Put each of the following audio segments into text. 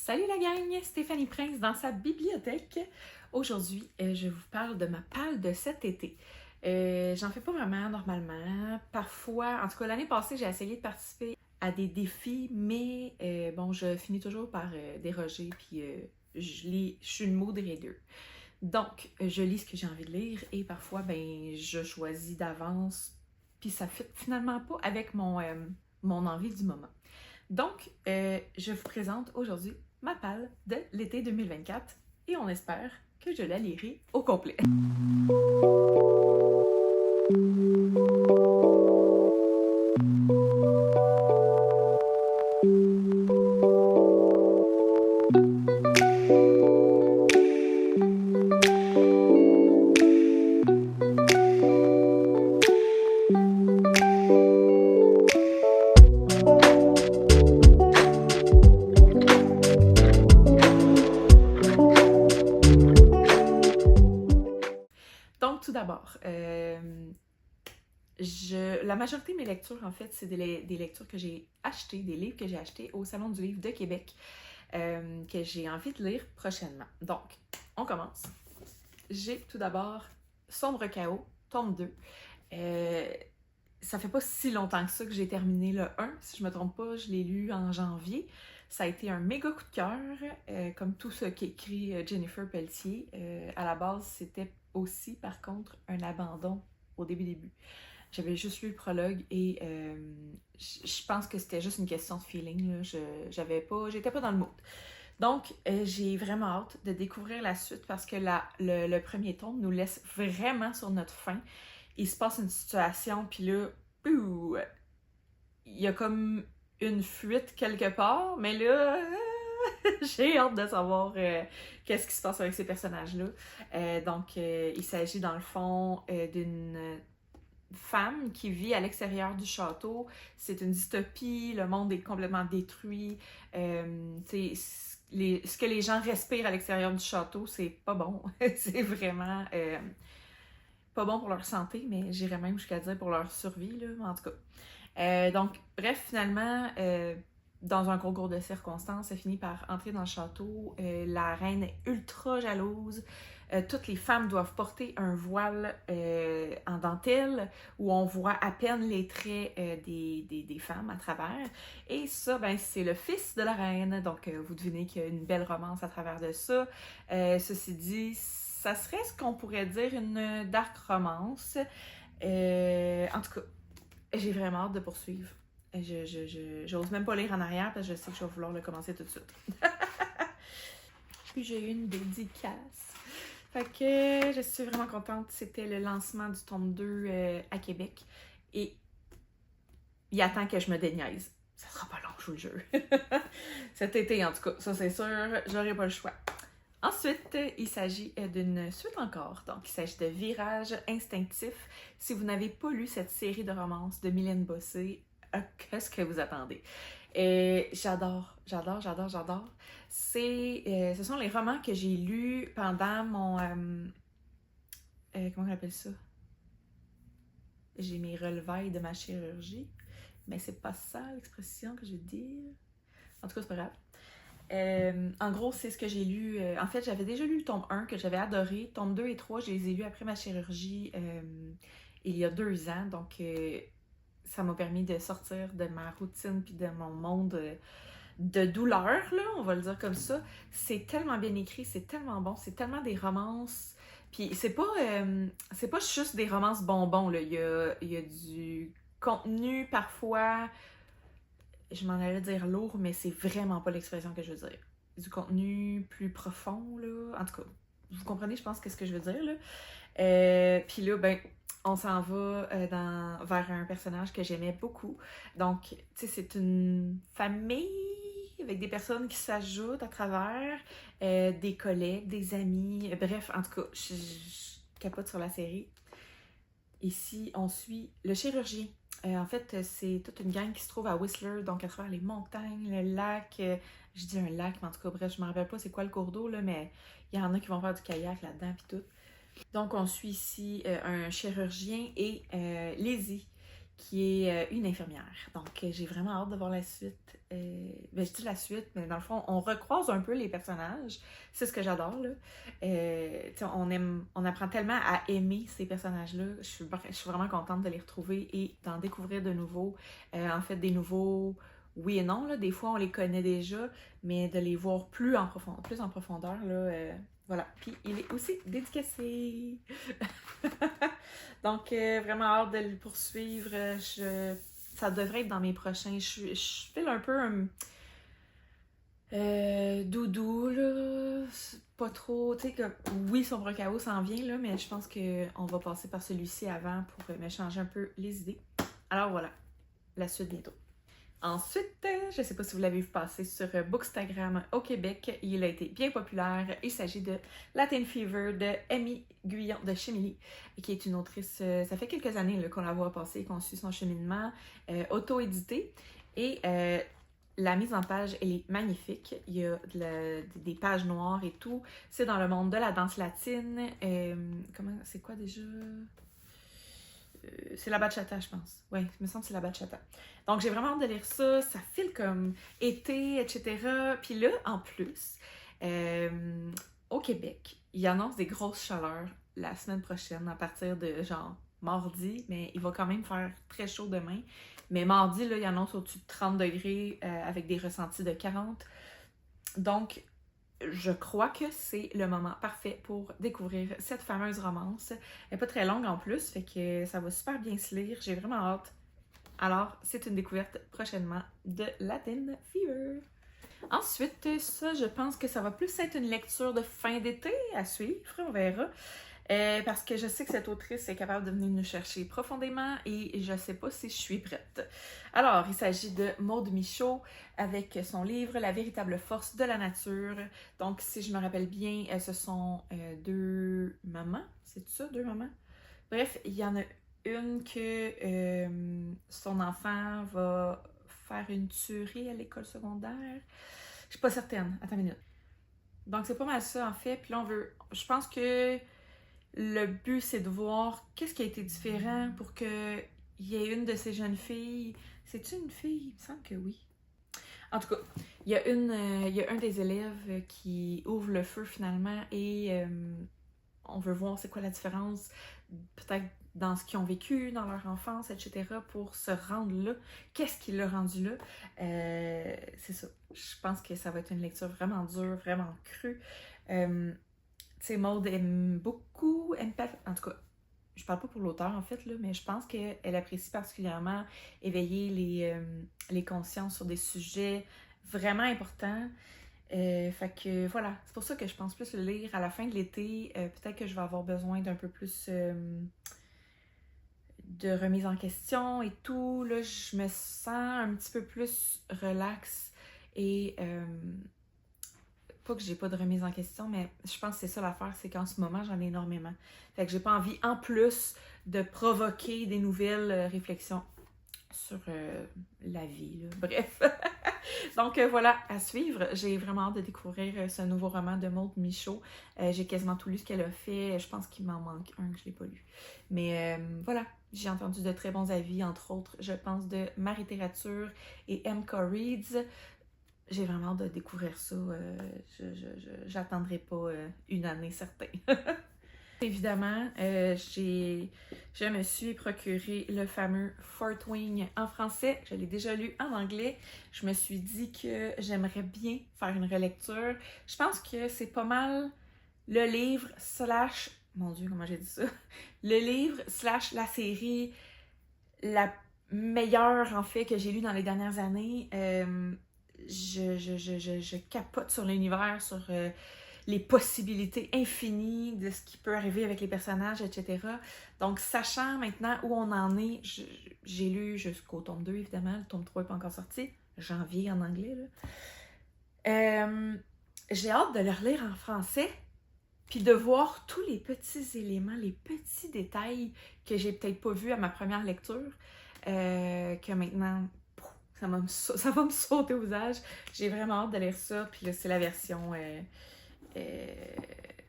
Salut la gang, Stéphanie Prince dans sa bibliothèque. Aujourd'hui, je vous parle de ma palle de cet été. J'en fais pas vraiment normalement. Parfois, en tout cas l'année passée, j'ai essayé de participer à des défis, mais bon, je finis toujours par déroger, puis je suis une mood reader. Donc, je lis ce que j'ai envie de lire et parfois, ben, je choisis d'avance, puis ça fit finalement pas avec mon envie du moment. Donc, je vous présente aujourd'hui ma palle de l'été 2024 et on espère que je la lirai au complet. Donc, tout d'abord, la majorité de mes lectures, en fait, c'est des lectures que j'ai achetées, des livres que j'ai achetés au Salon du livre de Québec, que j'ai envie de lire prochainement. Donc, on commence. J'ai tout d'abord Sombre Chaos, tome 2. Ça fait pas si longtemps que ça que j'ai terminé le 1. Si je me trompe pas, je l'ai lu en janvier. Ça a été un méga coup de cœur, comme tout ce qu'écrit Jennifer Pelletier. À la base, c'était aussi, par contre, un abandon au début. J'avais juste lu le prologue et je pense que c'était juste une question de feeling. Là. J'étais pas dans le mood. Donc, j'ai vraiment hâte de découvrir la suite parce que le premier tome nous laisse vraiment sur notre faim. Il se passe une situation, puis là, il y a comme une fuite quelque part, mais là, j'ai hâte de savoir qu'est-ce qui se passe avec ces personnages-là. Donc, il s'agit dans le fond d'une femme qui vit à l'extérieur du château. C'est une dystopie, le monde est complètement détruit. Ce que les gens respirent à l'extérieur du château, c'est pas bon. C'est vraiment pas bon pour leur santé, mais j'irais même jusqu'à dire pour leur survie, là, en tout cas. Donc, bref, finalement, dans un concours de circonstances, elle finit par entrer dans le château. La reine est ultra jalouse. Toutes les femmes doivent porter un voile en dentelle où on voit à peine les traits des femmes à travers. Et ça, ben, c'est le fils de la reine. Donc, vous devinez qu'il y a une belle romance à travers de ça. Ceci dit, ça serait ce qu'on pourrait dire une dark romance. En tout cas, j'ai vraiment hâte de poursuivre. J'ose même pas lire en arrière parce que je sais que je vais vouloir le commencer tout de suite. Puis j'ai eu une dédicace. Fait que je suis vraiment contente. C'était le lancement du tome 2 à Québec. Et il attend que je me déniaise. Ça sera pas long, je vous le jure. Cet été, en tout cas, ça c'est sûr, j'aurai pas le choix. Ensuite, il s'agit d'une suite encore. Donc, il s'agit de Virage instinctif. Si vous n'avez pas lu cette série de romances de Mylène Bossé, qu'est-ce que vous attendez? J'adore. Ce sont les romans que j'ai lus pendant mon... comment on appelle ça? J'ai mes relevailles de ma chirurgie. Mais c'est pas ça l'expression que je veux dire. En tout cas, c'est pas grave. En gros, c'est ce que j'ai lu. En fait, j'avais déjà lu le tome 1 que j'avais adoré. Tome 2 et 3, je les ai lus après ma chirurgie il y a 2 ans. Donc, ça m'a permis de sortir de ma routine puis de mon monde de douleur, là, on va le dire comme ça. C'est tellement bien écrit, c'est tellement bon, c'est tellement des romances. Puis c'est pas juste des romances bonbons, là. Il y a du contenu parfois, je m'en allais dire lourd, mais c'est vraiment pas l'expression que je veux dire. Du contenu plus profond, là. En tout cas, vous comprenez, je pense, qu'est-ce que je veux dire, là. Puis là, ben, on s'en va vers un personnage que j'aimais beaucoup. Donc, tu sais, c'est une famille avec des personnes qui s'ajoutent à travers, des collègues, des amis. Bref, en tout cas, je capote sur la série. Ici, on suit le chirurgien. En fait, c'est toute une gang qui se trouve à Whistler, donc à travers les montagnes, le lac. Je dis un lac, mais en tout cas, bref, je me rappelle pas c'est quoi le cours d'eau, là, mais il y en a qui vont faire du kayak là-dedans, puis tout. Donc, on suit ici un chirurgien et Lizzie, qui est une infirmière. Donc, j'ai vraiment hâte de voir la suite. Ben, je dis la suite, mais dans le fond, on recroise un peu les personnages. C'est ce que j'adore, là. On apprend tellement à aimer ces personnages-là. Je suis vraiment contente de les retrouver et d'en découvrir de nouveaux. En fait, des nouveaux, oui et non, là. Des fois, on les connaît déjà, mais de les voir plus en profondeur, là. Voilà. Puis, il est aussi dédicacé. Donc, vraiment hâte de le poursuivre. Ça devrait être dans mes prochains. Je file un peu doudou, là. Pas trop. Tu sais, que oui, Sombre Chaos s'en vient, là, mais je pense qu'on va passer par celui-ci avant pour me changer un peu les idées. Alors voilà, la suite bientôt. Ensuite, je ne sais pas si vous l'avez vu passer sur Bookstagram au Québec, il a été bien populaire. Il s'agit de Latin Fever de Amy Guyon de Chemily, qui est une autrice, ça fait quelques années qu'on la voit passer et qu'on suit son cheminement, auto-édité. Et la mise en page, elle est magnifique. Il y a des pages noires et tout. C'est dans le monde de la danse latine. C'est quoi déjà? C'est la bachata, je pense. Oui, il me semble que c'est la bachata. Donc, j'ai vraiment hâte de lire ça. Ça file comme été, etc. Puis là, en plus, au Québec, il annonce des grosses chaleurs la semaine prochaine à partir de genre mardi, mais il va quand même faire très chaud demain. Mais mardi, là, il annonce au-dessus de 30 degrés avec des ressentis de 40. Donc, je crois que c'est le moment parfait pour découvrir cette fameuse romance. Elle n'est pas très longue en plus, fait que ça va super bien se lire. J'ai vraiment hâte. Alors, c'est une découverte prochainement de Latin Fever. Ensuite, ça, je pense que ça va plus être une lecture de fin d'été à suivre, on verra. Parce que je sais que cette autrice est capable de venir nous chercher profondément et je ne sais pas si je suis prête. Alors, il s'agit de Maude Michaud avec son livre La véritable force de la nature. Donc, si je me rappelle bien, ce sont deux mamans. C'est ça, deux mamans? Bref, il y en a une que son enfant va faire une tuerie à l'école secondaire. Je suis pas certaine. Attends une minute. Donc, c'est pas mal ça, en fait. Puis là, je pense que le but, c'est de voir qu'est-ce qui a été différent pour qu'il y ait une de ces jeunes filles. C'est-tu une fille? Il me semble que oui. En tout cas, il y a un des élèves qui ouvre le feu finalement et on veut voir c'est quoi la différence, peut-être dans ce qu'ils ont vécu, dans leur enfance, etc. pour se rendre là. Qu'est-ce qui l'a rendu là? C'est ça. Je pense que ça va être une lecture vraiment dure, vraiment crue. Tu sais, Maude aime beaucoup, en tout cas, je parle pas pour l'auteur en fait, là, mais je pense qu'elle apprécie particulièrement éveiller les consciences sur des sujets vraiment importants. Fait que voilà, c'est pour ça que je pense plus le lire à la fin de l'été. Peut-être que je vais avoir besoin d'un peu plus de remise en question et tout. Là, je me sens un petit peu plus relax et pas que j'ai pas de remise en question, mais je pense que c'est ça l'affaire, c'est qu'en ce moment, j'en ai énormément. Fait que j'ai pas envie, en plus, de provoquer des nouvelles réflexions sur la vie, là. Bref. Donc voilà, à suivre. J'ai vraiment hâte de découvrir ce nouveau roman de Maude Michaud. J'ai quasiment tout lu ce qu'elle a fait. Je pense qu'il m'en manque un que je n'ai pas lu. Mais voilà, j'ai entendu de très bons avis, entre autres, je pense, de Marie-Littérature et M.K. Reads. J'ai vraiment hâte de découvrir ça. J'attendrai pas une année, certain. Évidemment, je me suis procuré le fameux Fourth Wing en français. Je l'ai déjà lu en anglais. Je me suis dit que j'aimerais bien faire une relecture. Je pense que c'est pas mal le livre slash... Mon Dieu, comment j'ai dit ça? Le livre slash la série la meilleure, en fait, que j'ai lu dans les dernières années. Je capote sur l'univers, sur les possibilités infinies de ce qui peut arriver avec les personnages, etc. Donc, sachant maintenant où on en est, j'ai lu jusqu'au tome 2, évidemment. Le tome 3 n'est pas encore sorti. Janvier en anglais, là. J'ai hâte de le relire en français, puis de voir tous les petits éléments, les petits détails que j'ai peut-être pas vus à ma première lecture, que maintenant... Ça va me sauter aux âges. J'ai vraiment hâte de lire ça. Puis là, c'est la version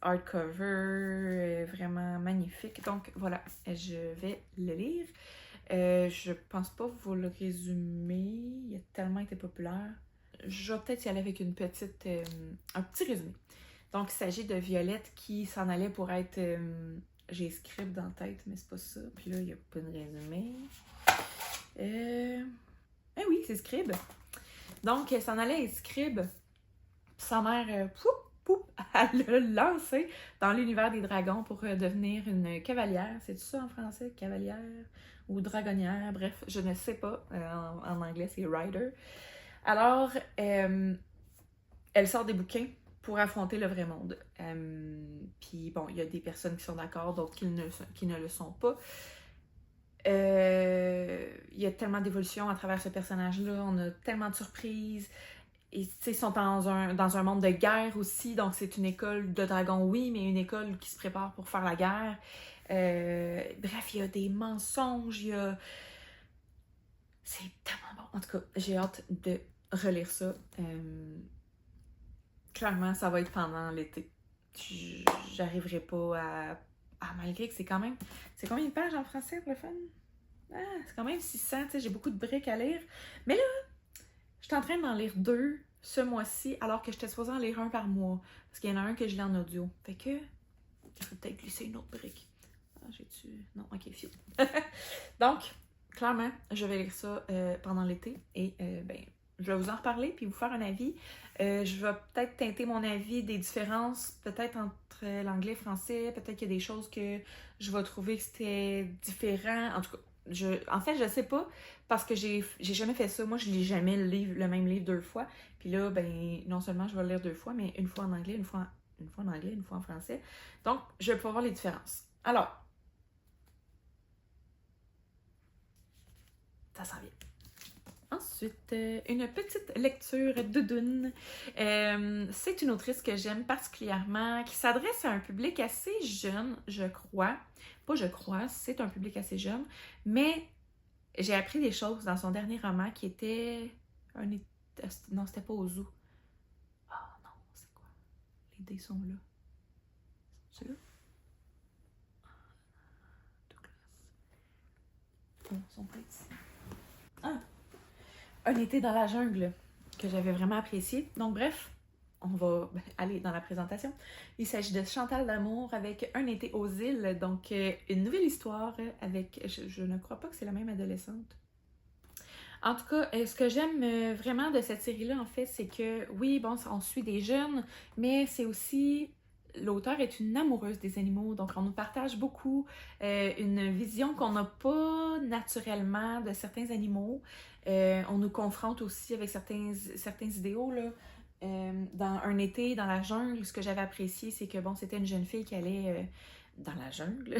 hardcover, vraiment magnifique. Donc voilà, je vais le lire. Je pense pas vous le résumer, il a tellement été populaire. Je vais peut-être y aller avec un petit résumé. Donc, il s'agit de Violette qui s'en allait pour être... j'ai script dans la tête, mais c'est pas ça. Puis là, il n'y a pas de résumé. Oui, c'est Scribe. Donc, elle s'en allait être Scribe. Sa mère, elle l'a lancée dans l'univers des dragons pour devenir une cavalière. C'est ça en français? Cavalière ou dragonnière? Bref, je ne sais pas. En anglais, c'est rider. Alors, elle sort des bouquins pour affronter le vrai monde. Puis bon, il y a des personnes qui sont d'accord, d'autres qui ne le sont pas. Il y a tellement d'évolution à travers ce personnage-là, on a tellement de surprises. Et ils sont dans un monde de guerre aussi, donc c'est une école de dragons, oui, mais une école qui se prépare pour faire la guerre. Bref, il y a des mensonges, c'est tellement bon. En tout cas, j'ai hâte de relire ça. Clairement, ça va être pendant l'été. J'arriverai pas à... malgré que c'est quand même... C'est combien de pages en français pour le fun? C'est quand même 600, tu sais, j'ai beaucoup de briques à lire. Mais là, je suis en train d'en lire 2 ce mois-ci, alors que j'étais supposée en lire 1 par mois. Parce qu'il y en a un que je lis en audio. Fait que, il faut peut-être glisser une autre brique. J'ai-tu... Non, ok, fiu. Donc, clairement, je vais lire ça pendant l'été. Et, je vais vous en reparler puis vous faire un avis. Je vais peut-être teinter mon avis des différences, peut-être entre l'anglais et le français. Peut-être qu'il y a des choses que je vais trouver que c'était différent. En tout cas, en fait, je sais pas, parce que j'ai jamais fait ça. Moi, je lis jamais le même livre 2 fois. Puis là, non seulement je vais le lire 2 fois, mais une fois en anglais, une fois en anglais, une fois en français. Donc, je vais pouvoir voir les différences. Alors, ça s'en vient. Ensuite, une petite lecture doudoune. C'est une autrice que j'aime particulièrement, qui s'adresse à un public assez jeune, je crois. Pas je crois, c'est un public assez jeune. Mais j'ai appris des choses dans son dernier roman qui était... Non, c'était pas au zoo. Ah non, c'est quoi? Les dés sont là. C'est là? Douglas. Non, ils sont pas ici. Ah! Un été dans la jungle, que j'avais vraiment apprécié. Donc bref, on va aller dans la présentation. Il s'agit de Chantal d'amour avec Un été aux îles, donc une nouvelle histoire avec... Je ne crois pas que c'est la même adolescente. En tout cas, ce que j'aime vraiment de cette série-là, en fait, c'est que, oui, bon, on suit des jeunes, mais c'est aussi... L'auteur est une amoureuse des animaux, donc on nous partage beaucoup une vision qu'on n'a pas naturellement de certains animaux. On nous confronte aussi avec certains idéaux, là. Dans Un été dans la jungle, ce que j'avais apprécié, c'est que, bon, c'était une jeune fille qui allait dans la jungle.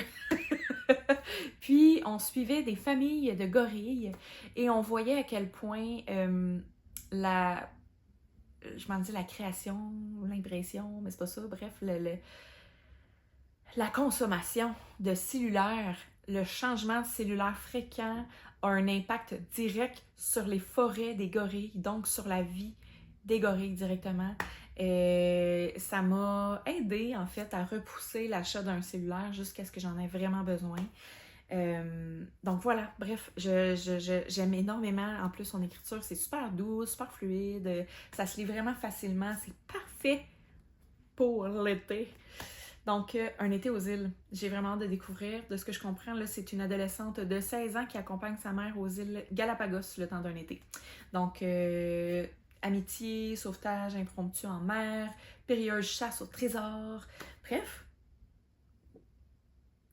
Puis, on suivait des familles de gorilles et on voyait à quel point la création, l'impression, mais c'est pas ça, bref, la consommation de cellulaire, le changement cellulaire fréquent a un impact direct sur les forêts des gorilles, donc sur la vie des gorilles directement. Ça m'a aidé en fait à repousser l'achat d'un cellulaire jusqu'à ce que j'en ai vraiment besoin. Donc voilà, bref, j'aime énormément. En plus, son écriture, c'est super doux, super fluide, ça se lit vraiment facilement, c'est parfait pour l'été. Donc, Un été aux îles, j'ai vraiment hâte de découvrir. De ce que je comprends, là, c'est une adolescente de 16 ans qui accompagne sa mère aux îles Galapagos le temps d'un été. Donc, amitié, sauvetage impromptu en mer, périlleuse chasse au trésor, bref.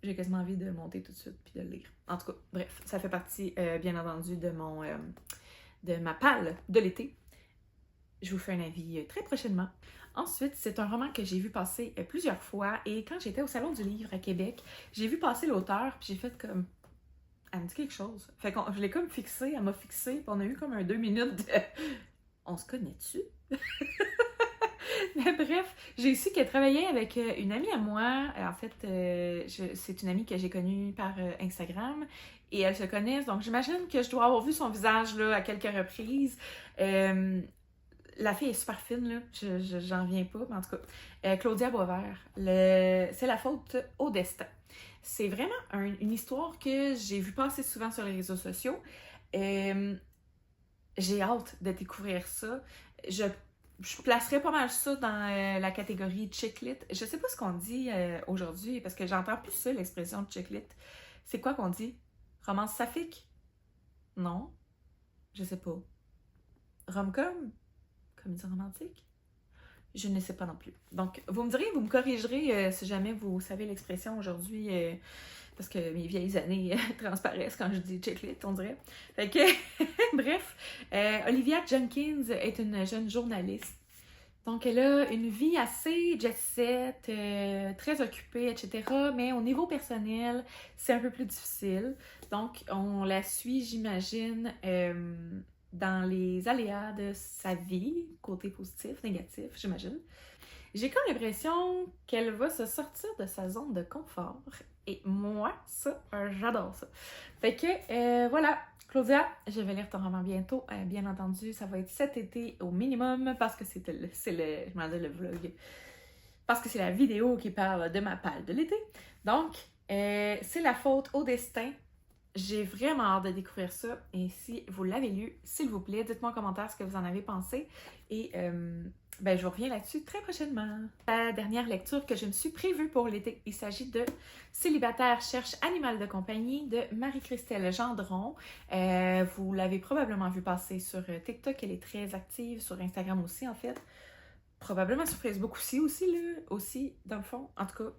J'ai quasiment envie de monter tout de suite puis de le lire. En tout cas, bref, ça fait partie, bien entendu, de ma palle de l'été. Je vous fais un avis très prochainement. Ensuite, c'est un roman que j'ai vu passer plusieurs fois et quand j'étais au Salon du Livre à Québec, j'ai vu passer l'auteur puis j'ai fait comme... Elle me dit quelque chose. Fait que je l'ai comme fixé, elle m'a fixé puis on a eu comme un 2 minutes de... On se connaît-tu? Mais bref, j'ai su qu'elle travaillait avec une amie à moi. En fait, c'est une amie que j'ai connue par Instagram et elles se connaissent. Donc, j'imagine que je dois avoir vu son visage là, à quelques reprises. la fille est super fine, là. J'en reviens pas, mais en tout cas. Claudia Boisvert. C'est la faute au destin. C'est vraiment une histoire que j'ai vu passer souvent sur les réseaux sociaux. J'ai hâte de découvrir ça. Je placerais pas mal ça dans la catégorie chick-lit. Je sais pas ce qu'on dit aujourd'hui, parce que j'entends plus ça, l'expression chick-lit. C'est quoi qu'on dit? Romance saphique? Non. Je sais pas. Rom-com? Comédie romantique? Je ne sais pas non plus. Donc, vous me direz, vous me corrigerez si jamais vous savez l'expression aujourd'hui, parce que mes vieilles années transparaissent quand je dis chick-lit, on dirait. Fait que, bref, Olivia Jenkins est une jeune journaliste. Donc, elle a une vie assez jet-set, très occupée, etc. Mais au niveau personnel, c'est un peu plus difficile. Donc, on la suit, j'imagine, dans les aléas de sa vie, côté positif, négatif, j'imagine. J'ai comme l'impression qu'elle va se sortir de sa zone de confort. Et moi, ça, j'adore ça. Fait que, voilà, Claudia, je vais lire ton roman bientôt. Bien entendu, ça va être cet été au minimum, parce que je m'en dis le vlog. Parce que c'est la vidéo qui parle de ma palle de l'été. Donc, c'est la faute au destin. J'ai vraiment hâte de découvrir ça. Et si vous l'avez lu, s'il vous plaît, dites-moi en commentaire ce que vous en avez pensé. Et je vous reviens là-dessus très prochainement. La dernière lecture que je me suis prévue pour l'été, il s'agit de Célibataire cherche animal de compagnie de Marie-Christelle Gendron. Vous l'avez probablement vu passer sur TikTok, elle est très active, sur Instagram aussi en fait. Probablement sur Facebook aussi, dans le fond. En tout cas,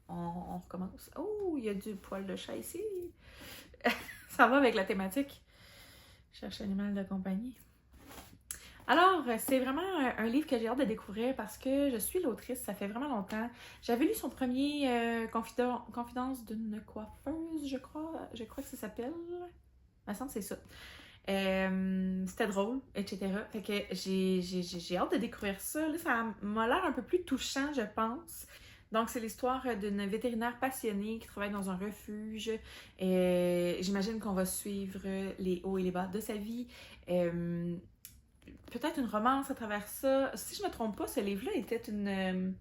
on recommence. Oh, il y a du poil de chat ici. Ça va avec la thématique. Cherche animal de compagnie. Alors, c'est vraiment un livre que j'ai hâte de découvrir parce que je suis l'autrice, ça fait vraiment longtemps. J'avais lu son premier Confidence d'une coiffeuse, je crois que ça s'appelle. Il me semble que c'est ça. C'était drôle, etc. Fait que j'ai hâte de découvrir ça. Là, ça m'a l'air un peu plus touchant, je pense. Donc, c'est l'histoire d'une vétérinaire passionnée qui travaille dans un refuge. J'imagine qu'on va suivre les hauts et les bas de sa vie. Peut-être une romance à travers ça. Si je ne me trompe pas, ce livre-là était une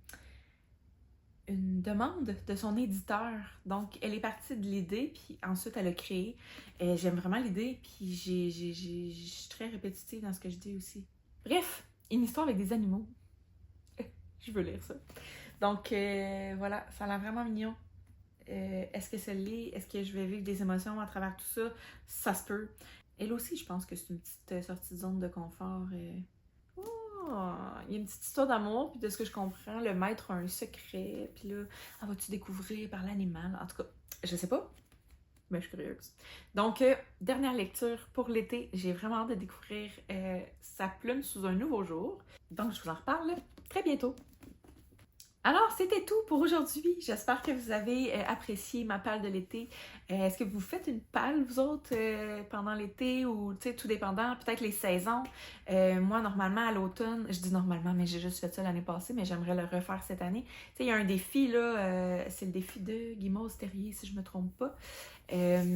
demande de son éditeur. Donc, elle est partie de l'idée, puis ensuite, elle a créé. J'aime vraiment l'idée, puis je suis très répétitive dans ce que je dis aussi. Bref, une histoire avec des animaux. Je veux lire ça. Donc, voilà, ça a l'air vraiment mignon. Est-ce que ça l'est? Est-ce que je vais vivre des émotions à travers tout ça? Ça se peut. Elle aussi, je pense que c'est une petite sortie de zone de confort. Oh, il y a une petite histoire d'amour, puis de ce que je comprends, le maître a un secret, puis là, vas-tu découvrir par l'animal? En tout cas, je sais pas, mais je suis curieuse. Donc, dernière lecture pour l'été. J'ai vraiment hâte de découvrir Sa plume sous un nouveau jour. Donc, je vous en reparle très bientôt. Alors, c'était tout pour aujourd'hui. J'espère que vous avez apprécié ma palle de l'été. Est-ce que vous faites une palle, vous autres, pendant l'été ou, tu sais, tout dépendant, peut-être les saisons? Moi, normalement, à l'automne, je dis normalement, mais j'ai juste fait ça l'année passée, mais j'aimerais le refaire cette année. Tu sais, il y a un défi, là, c'est le défi de Guimauve Terrier, si je me trompe pas. Je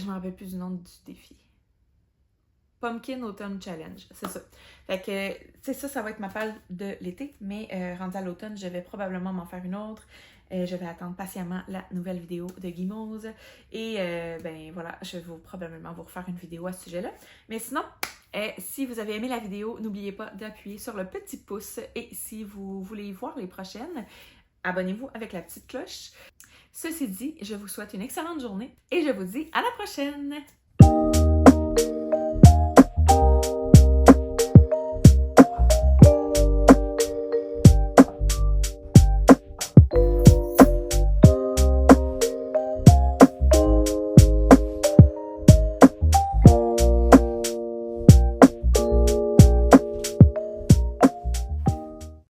me rappelle plus du nom du défi. Pumpkin Autumn Challenge, c'est ça. Fait que, tu sais, ça va être ma palle de l'été, mais rendu à l'automne, je vais probablement m'en faire une autre. Je vais attendre patiemment la nouvelle vidéo de Guimauve. Et, voilà, je vais probablement vous refaire une vidéo à ce sujet-là. Mais sinon, si vous avez aimé la vidéo, n'oubliez pas d'appuyer sur le petit pouce. Et si vous voulez voir les prochaines, abonnez-vous avec la petite cloche. Ceci dit, je vous souhaite une excellente journée et je vous dis à la prochaine!